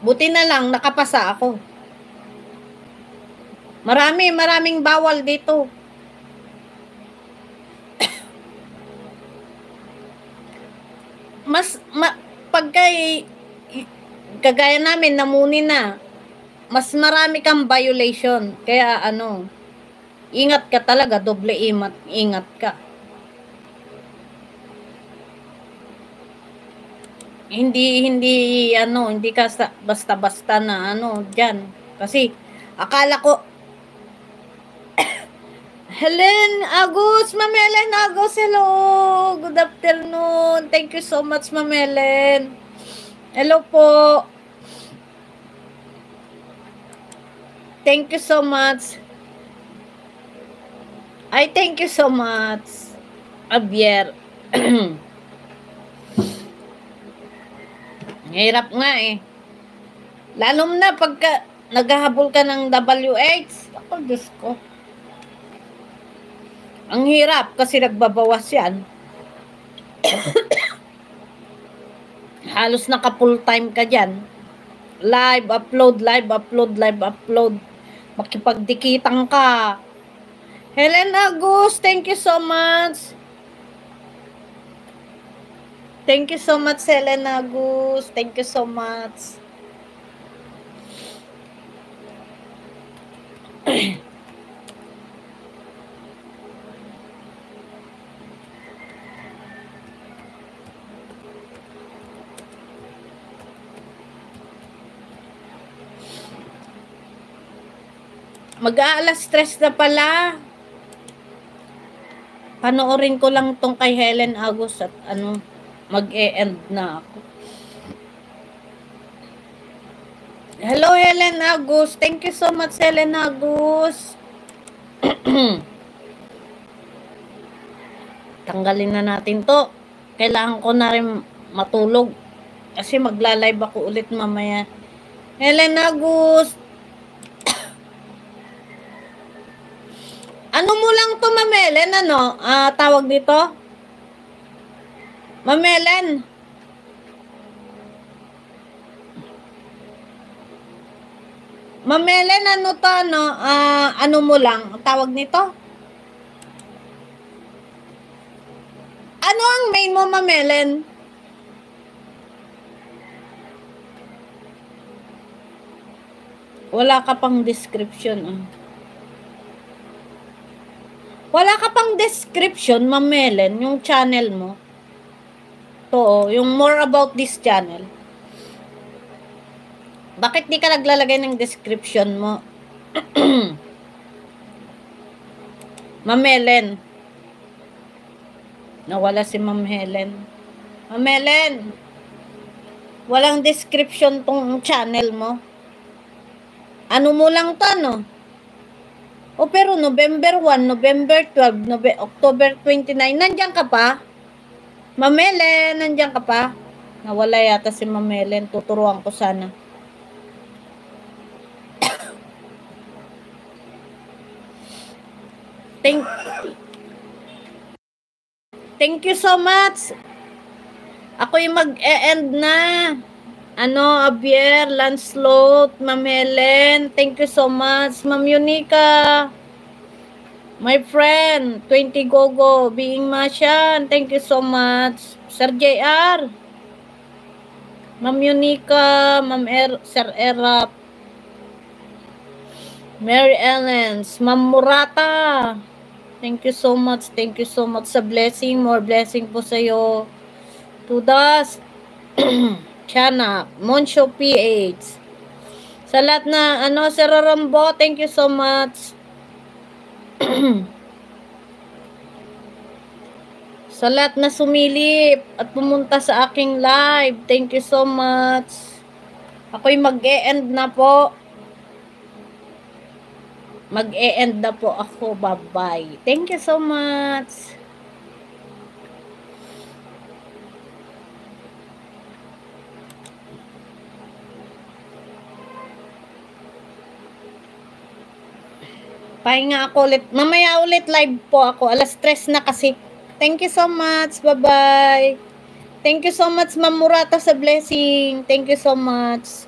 Buti na lang, nakapasa ako. Maraming bawal dito. Pagka kagaya namin, namuni na, mas marami kang violation. Kaya ingat ka talaga, doble ingat ka. Hindi ka basta-basta na diyan. Kasi akala ko Helen Agus, Ma'am Helen Agus, hello. Good afternoon. Thank you so much, Ma'am Helen. Hello po. Thank you so much. Ay, thank you so much, Abier. Hirap nga eh. Lalo na pagka naghahabol ka ng WH. Ako, Diyos ko. Ang hirap kasi nagbabawas yan. Halos naka full time ka dyan. Live upload. Makipagdikitan ka. Helen Agus, thank you so much. Thank you so much, Helen Agus. Thank you so much. Mag-aalas 3 na pala. Panoorin ko lang tong kay Helen Agus at mag-e-end na ako. Hello, Helen Agus. Thank you so much, Helen Agus. Tanggalin na natin to. Kailangan ko na rin matulog. Kasi magla-live ako ulit mamaya. Helen Agus. Ano mo lang to, Ma'am Helen? Tawag dito? Ma'am Helen? Ma'am Helen, ano to, ano mo lang? Tawag nito? Ano ang main mo, Ma'am Helen? Wala ka pang description, Wala ka pang description, Ma'am Helen, yung channel mo. To, yung more about this channel. Bakit di ka naglalagay ng description mo? Ma'am Helen. Nawala si Ma'am Helen. Ma'am Helen. Walang description tong channel mo. Ano mo lang to, pero November 1, November 12, October 29, nandiyan ka pa? Ma'am Helen, nandiyan ka pa? Nawala yata si Ma'am Helen. Tuturuan ko sana. Thank you so much. Ako yung mag-e-end na. Abier, Lancelot, Ma'am Helen, thank you so much. Ma'am Unica, my friend, 20 Gogo, Being Masyan, thank you so much. Sir JR, Ma'am Unica, Sir Erap, Mary Ellens, Ma'am Murata, thank you so much sa blessing, more blessing po sa'yo. Tudas, Chana, Moncho PH. Sa lahat na, Sir Rambo, thank you so much. Sa lahat na sumilip at pumunta sa aking live, thank you so much. Ako'y mag-e-end na po. Mag-e-end na po ako. Bye-bye. Thank you so much. Pahinga ako ulit. Mamaya ulit live po ako. Alas 3 na kasi. Thank you so much. Bye-bye. Thank you so much, Ma'am Murata, sa blessing. Thank you so much.